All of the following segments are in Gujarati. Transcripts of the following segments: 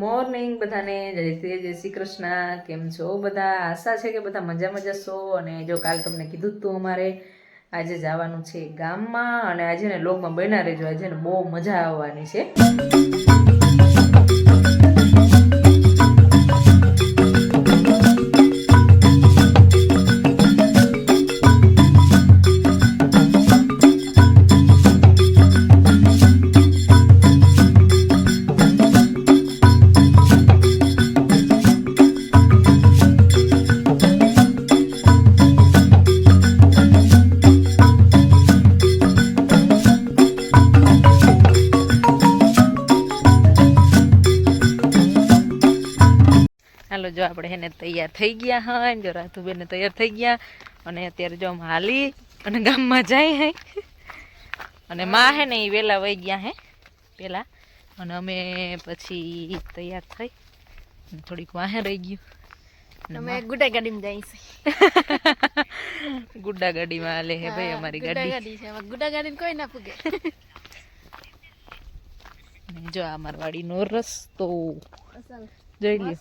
મોર્નિંગ બધાને, જય શ્રી કૃષ્ણ. કેમ છો બધા? આશા છે કે બધા મજા છો. અને જો કાલ તમને કીધું જ તું અમારે આજે જવાનું છે ગામમાં, અને આજે ને લોગમાં બના રહેજો, આજે ને બહુ મજા આવવાની છે. હાલો, જો આપણે એને તૈયાર થઈ ગયા હા, જો રાતુબેન તૈયાર થઈ ગયા, અને અત્યારે જો હાલી અને ગામમાં જાય હે, અને માં હે ને એ વેલા વહી ગયા હે પેલા, અને અમે પછી તૈયાર થઈ થોડીક વાહે રહી ગયું. અમે ગુડા ગાડીમાં જઈશું. ગુડા ગાડીમાં હાલે હે ભાઈ અમારી ગાડી છે. ગુડા ગાડીમાં કોઈ ના પૂગે. જો આ અમાર વાડીનો રસ્તો જોઈ લ્યો.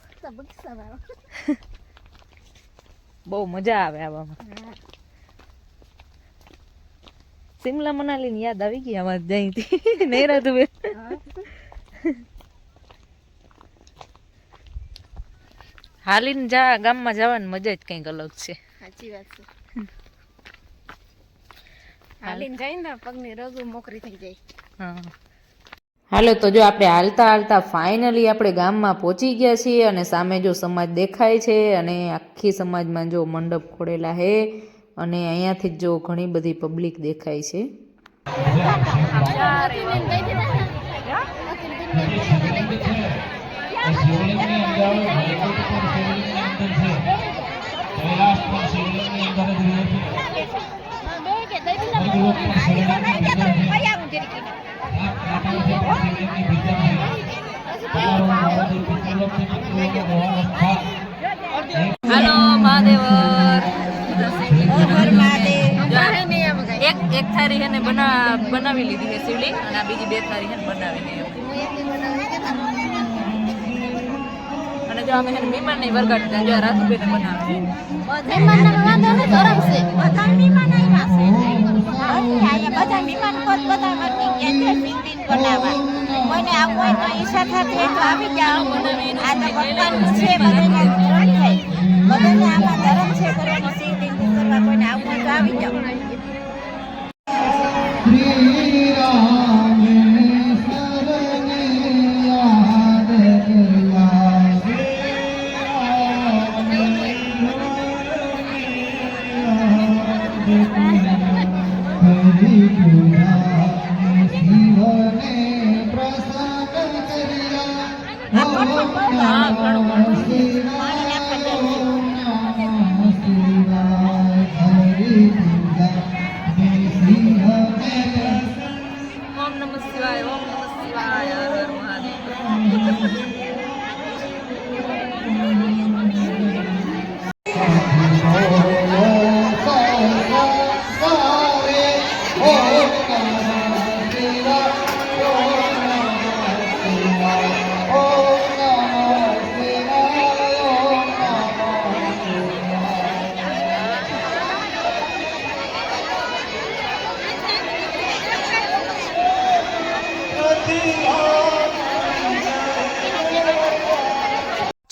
બહુ મજા આવે આવામાં. સિમલા મનાલી ની યાદ આવી ગઈ આમાં જઈતી નહીં રાતું બેન. હાલીને ગામમાં જવાની મજા જ કંઈક અલગ છે. સાચી વાત છે. હાલીને જાય ને પગની રગો મોકરી થઈ જાય. હા, હાલો તો જો આપણે હાલતા હાલતા ફાઇનલી આપણે ગામમાં પહોંચી ગયા છીએ, અને સામે જો સમાજ દેખાય છે, અને આખી સમાજમાં જો મંડપ ખોડેલા છે, અને અહીંયાથી જ જો ઘણી બધી પબ્લિક દેખાય છે. હાલો મહાદેવર, એક થારી એને બનાવી લીધી છે શિવલિંગ, અને આ બીજી બે થારી એને બનાવીને, અને જો અમે એને મહેમાન નહીં વરગાડતા, જો રાતુબેન બનાવે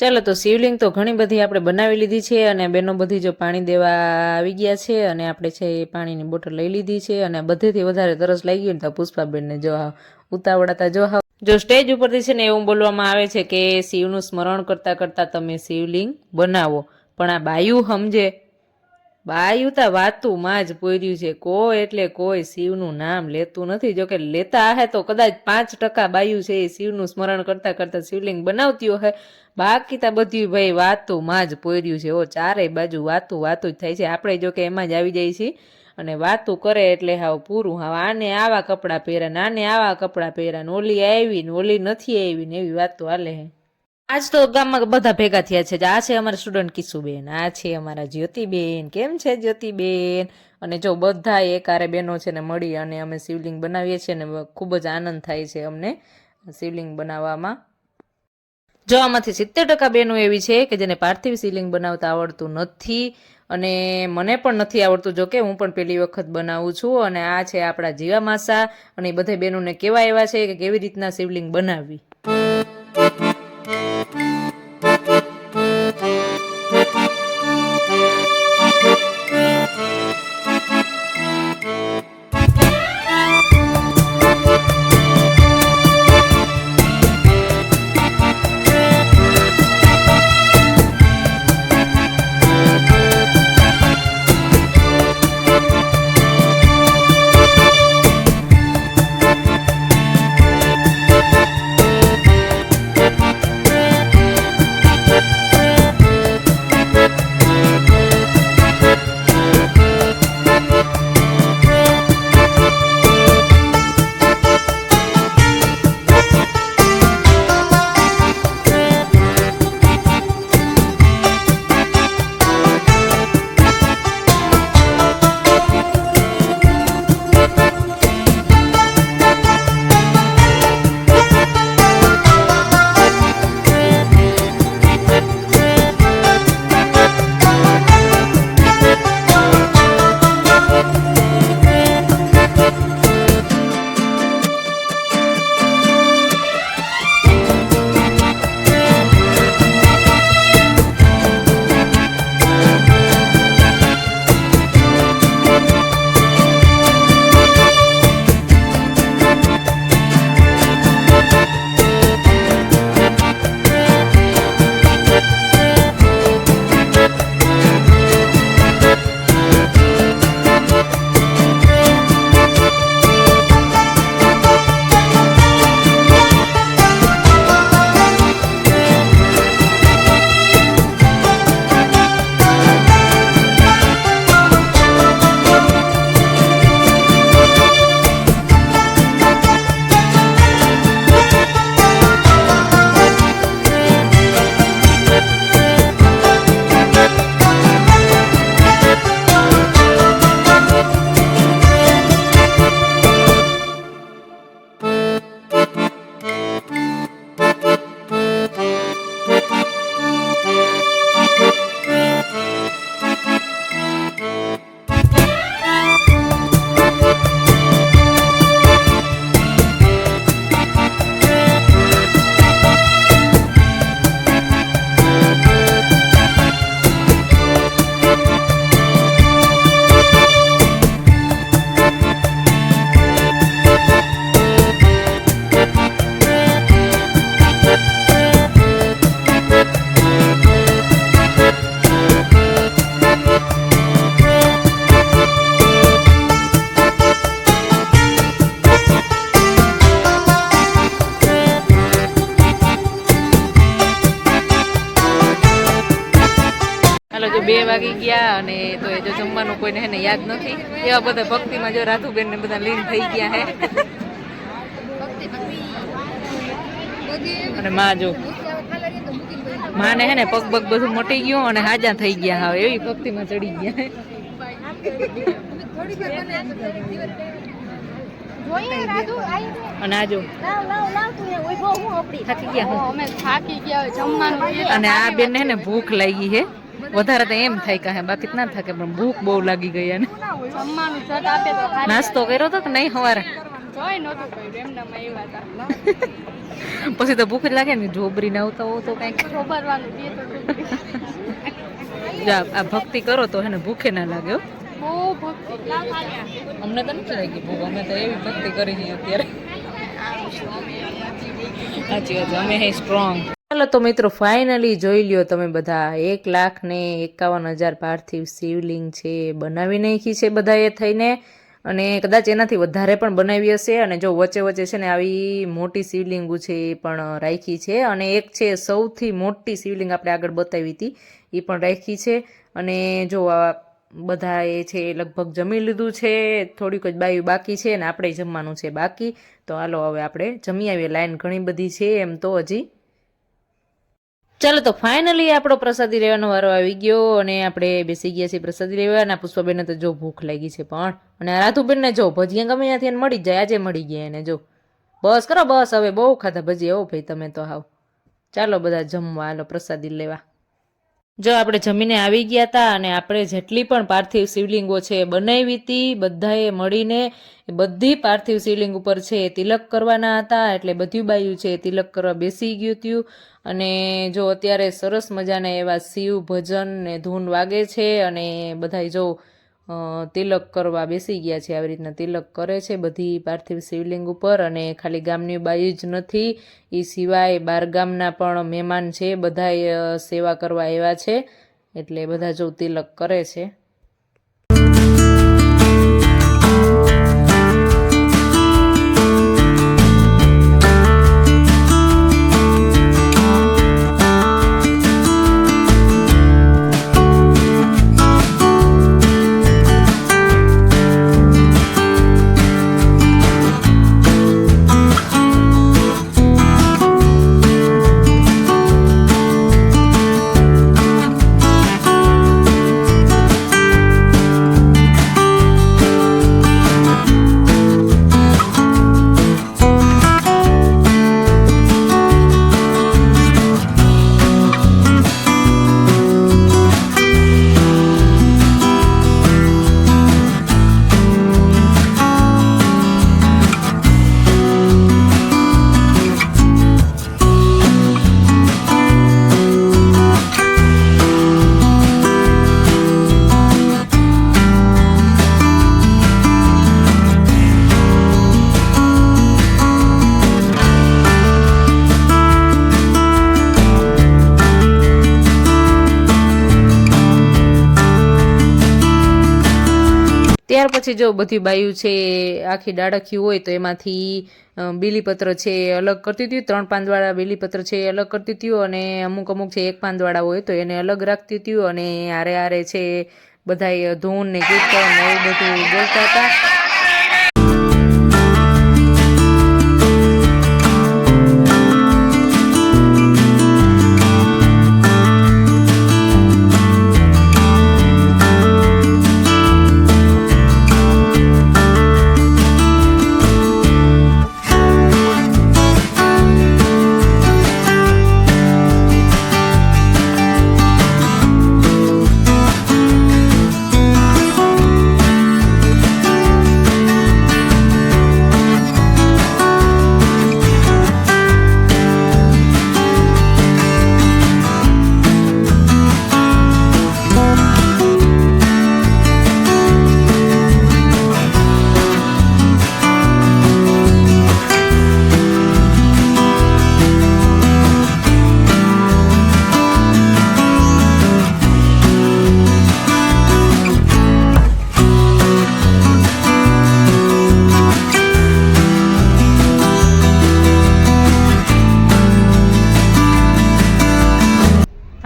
ચાલો તો શિવલિંગ તો ઘણી બધી આપણે બનાવી લીધી છે, અને બેનો બધી જો પાણી દેવા આવી ગયા છે, અને આપણે છે એ પાણીની બોટલ લઈ લીધી છે, અને બધેથી વધારે તરસ લાગી ગઈ ને તો પુષ્પાબેનને જો ઉતાવળાતા જો સ્ટેજ ઉપરથી છે ને એવું બોલવામાં આવે છે કે શિવનું સ્મરણ કરતા કરતા તમે શિવલિંગ બનાવો, પણ આ બાયું સમજે, બાયું તા વાતું માં જ પોર્યું છે, કોઈ એટલે કોઈ શિવનું નામ લેતું નથી. જો કે લેતા હે તો કદાચ 5% બાયું છે એ શિવનું સ્મરણ કરતા કરતા શિવલિંગ બનાવતી હોય, બાકી તા બધું ભાઈ વાતું માં જ પોર્યું છે. ઓ ચારે બાજુ વાતું જ થાય છે. આપણે જો કે એમાં જ આવી જાય છે, અને વાતું કરે એટલે હાવ પૂરું. હાવ આને આવા કપડાં પહેર્યા, આને આવા કપડાં પહેર્યા, ઓલી આવી ને ઓલી નથી આવી ને એવી વાતો હાલે હે. આજ તો ગામમાં બધા ભેગા થયા છે. આ છે અમારા સ્ટુડન્ટ કિશુબેન, આ છે અમારા જ્યોતિબેન. કેમ છે જ્યોતિબેન? અને જો બધા એકારે બહેનો છે ને મળી અને અમે શિવલિંગ બનાવીએ છીએ, ને ખૂબ જ આનંદ થાય છે અમને શિવલિંગ બનાવવામાં. જો આમાંથી 70% બહેનો એવી છે કે જેને પાર્થિવ શિવલિંગ બનાવતા આવડતું નથી, અને મને પણ નથી આવડતું. જો કે હું પણ પહેલી વખત બનાવું છું. અને આ છે આપણા જીવા માસા, અને એ બધા બહેનોને કેવા એવા છે કે કેવી રીતના શિવલિંગ બનાવવી. હાલો જો 2 વાગી ગયા, અને તો એ જો જમવાનું કોઈને હે ને યાદ નથી. એવા બધા ભક્તિમાં જો રાધુબેન ને બધા લીન થઈ ગયા હે. અને માં જો માને હે ને પગ પગ બધું મટી ગયું અને હાજા થઈ ગયા. હવે એવી ભક્તિમાં ચડી ગયા હે. અને આજો થાકી ગયા અને આ બેન ને ભૂખ લાગી હે વધારે, તો એમ થાય કે બાકી ના થાકે, પણ ભૂખ બહુ લાગી ગઈ. અને નાસ્તો કર્યો તો કે નહીં સવારે? પછી તો ભૂખ જ લાગે ને, જોબરીને આવતા હો તો કઈક આ ભક્તિ કરો તો હે ને ભૂખે ના લાગે. અમને તો નથી લાગી ભૂખ, અમે તો એવી ભક્તિ કરી છે અત્યારે. સાચી વાત, અમે હે સ્ટ્રોંગ. ચાલો તો મિત્રો ફાઇનલી જોઈ લ્યો તમે બધા, 1,51,000 પાર્થિવ શિવલિંગ છે બનાવી નાખી છે બધાએ થઈને, અને કદાચ એનાથી વધારે પણ બનાવી હશે. અને જો વચ્ચે વચ્ચે છે ને આવી મોટી શિવલિંગો છે એ પણ રાખી છે, અને એક છે સૌથી મોટી શિવલિંગ આપણે આગળ બતાવી હતી એ પણ રાખી છે. અને જો આ બધા એ છે લગભગ જમી લીધું છે, થોડીક જ બાયું બાકી છે, અને આપણે જમવાનું છે બાકી. તો હાલો હવે આપણે જમી આવીએ, લાઈન ઘણી બધી છે એમ તો હજી. ચાલો તો ફાઇનલી આપણો પ્રસાદી લેવાનો વારો આવી ગયો, અને આપણે બેસી ગયા છીએ પ્રસાદી લેવા. અને પુષ્પાબેનને તો જો ભૂખ લાગી છે પણ, અને રાધુબેનને જો ભજીયા ગમે ત્યાંથી મળી જ જાય, આજે મળી ગયા એને. જો બસ કરો બસ, હવે બહુ ખાધા ભજીયા. હો ભાઈ તમે તો હાવ ચાલો બધા જમવા, હાલો પ્રસાદી લેવા. જો આપણે જમીને આવી ગયા હતા અને આપણે જેટલી પણ પાર્થિવ શિવલિંગો છે એ બનાવી હતી, બધાએ મળીને બધી પાર્થિવ શિવલિંગ ઉપર છે એ તિલક કરવાના હતા. એટલે બધી બાયું છે એ તિલક કરવા બેસી ગયું હતું. અને જો અત્યારે સરસ મજાના એવા શિવ ભજન ને ધૂન વાગે છે અને બધા જો તિલક કરવા બેસી ગયા છે. આવી રીતના તિલક કરે છે બધી પાર્થિવ શિવલિંગ ઉપર. અને ખાલી ગામની બાઈ જ નથી, એ સિવાય બાર ગામના પણ મહેમાન છે, બધા સેવા કરવા આવ્યા છે. એટલે બધા જો તિલક કરે છે. ત્યાર પછી જો બધી બાયું છે આખી ડાળખી હોય તો એમાંથી બીલીપત્ર છે એ અલગ કરતી હતી. 3 પાંદવાળા બીલીપત્ર છે એ અલગ કરતી હતી અને અમુક છે 1 પાંદવાળા હોય તો એને અલગ રાખતી હતી. અને આરે આરે છે બધાય ધૂન ને કીર્તન ને એવું બધું બોલતા હતા.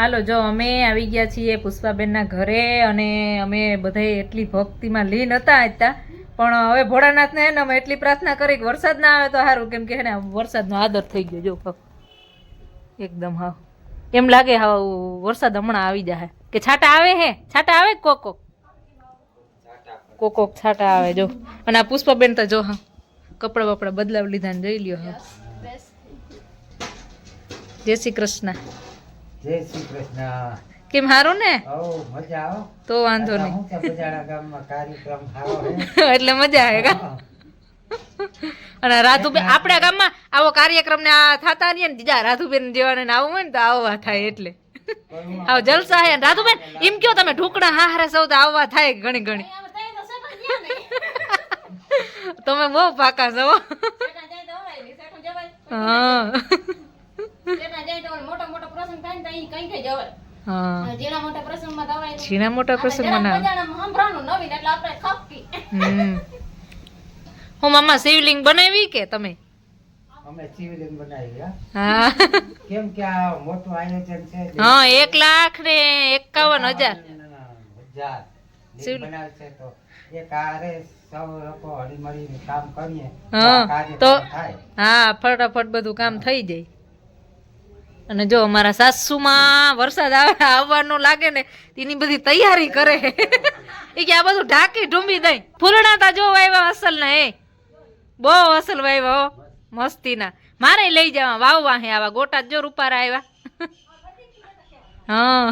હાલો જો અમે આવી ગયા છીએ પુષ્પાબેનના ઘરે અને અમે બધાય એટલી ભક્તિમાં લીન હતા આજતા. પણ હવે ભોળાનાથને હે ને અમે એટલી પ્રાર્થના કરી કે વરસાદ ના આવે તો સારું, કેમ કે હે ને વરસાદનો આદર થઈ ગયો જો એકદમ. હા એમ લાગે હા વરસાદ હમણાં આવી જાય કે છાટા આવે. હે છાટા આવે કોક કોક છાટા આવે જો. અને આ પુષ્પાબેન તો જો હા કપડા બપડા બદલાવી લીધા ને જોઈ લ્યો. હા જય શ્રી કૃષ્ણ. જય શ્રી કૃષ્ણ. કેમ હારું ને? મજા આવે તો વાંધો નહીં. બજાડા ગામમાં કાર્યક્રમ સારો એટલે મજા આવે કા. અને રાધુબેન આપણા ગામમાં આવો કાર્યક્રમ ને આ થતા નહીં ને બીજા રાધુબેન જેવાને આવું હોય ને તો આવવા થાય. એટલે આવો જલસા હે. રાધુબેન એમ કયો તમે ઢોકળા હારે સૌ તો આવવા થાય ઘણી ઘણી. તમે બહુ પાકા છો. હા ઝીણા મોટા પ્રસંગમાં ના. હું મામા શિવલિંગ બનાવી કે તમે? અમે શિવલિંગ બનાવી. હા કેમ કે આ મોટું આયોજન છે. હા 1,51,000 બનાવશે તો એક આરે સૌ લોકો હળીમળીને કામ કરીએ હા તો થાય. હા ફટાફટ બધું કામ થઈ જાય. અને જો અમારા સાસુમાં વરસાદ આવવાનો લાગે ને એની બધી તૈયારી કરે. એ કે આ બધું ઢાંકી ઢૂંબી દઈ. ફૂલણા તા જો વાવ્યા અસલ ના. એ બહુ અસલ વાવ્યા હો મસ્તીના. મારે લઈ જવા વાવવા હે આવા ગોટા જો રૂપારા આવ્યા હા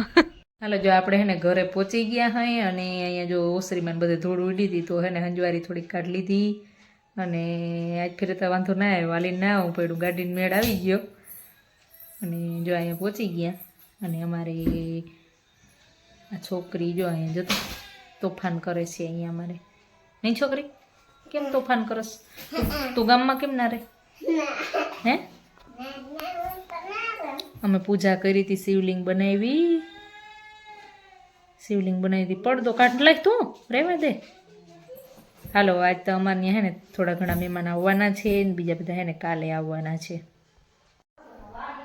હાલો જો આપણે હેને ઘરે પહોંચી ગયા હઈ અને અહીંયા જો ઓસરીમાં બધે ધૂળ ઉડી હતી તો હેને હંજવારી થોડીક કાઢ લીધી અને આજ ફેરે તો વાંધો ના આવ્યો વાલીને ના આવવું પડ્યું ગાડીને મેળ આવી ગયો અને જો અહીંયા પહોંચી ગયા અને અમારી આ છોકરી જો અહીંયા જતો તોફાન કરે છે અહીંયા અમારે નહીં છોકરી કેમ તોફાન કરસ તું ગામમાં કેમ ના રહે હે અમે પૂજા કરી હતી શિવલિંગ બનાવી પડદો કાઢ લાગ તું રેવા દે હાલો આજ તો અમારે ત્યાં હે ને થોડા ઘણા મહેમાન આવવાના છે ને બીજા બધા હે ને કાલે આવવાના છે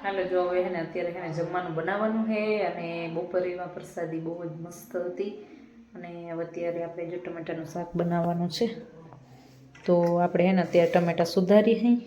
હાલો જો હવે હે ને અત્યારે હે ને જમવાનું બનાવવાનું છે અને બપોરેમાં પ્રસાદી બહુ જ મસ્ત હતી અને હવે અત્યારે આપણે જો ટમેટાનું શાક બનાવવાનું છે તો આપણે હે ને અત્યારે ટમેટા સુધારી હઈ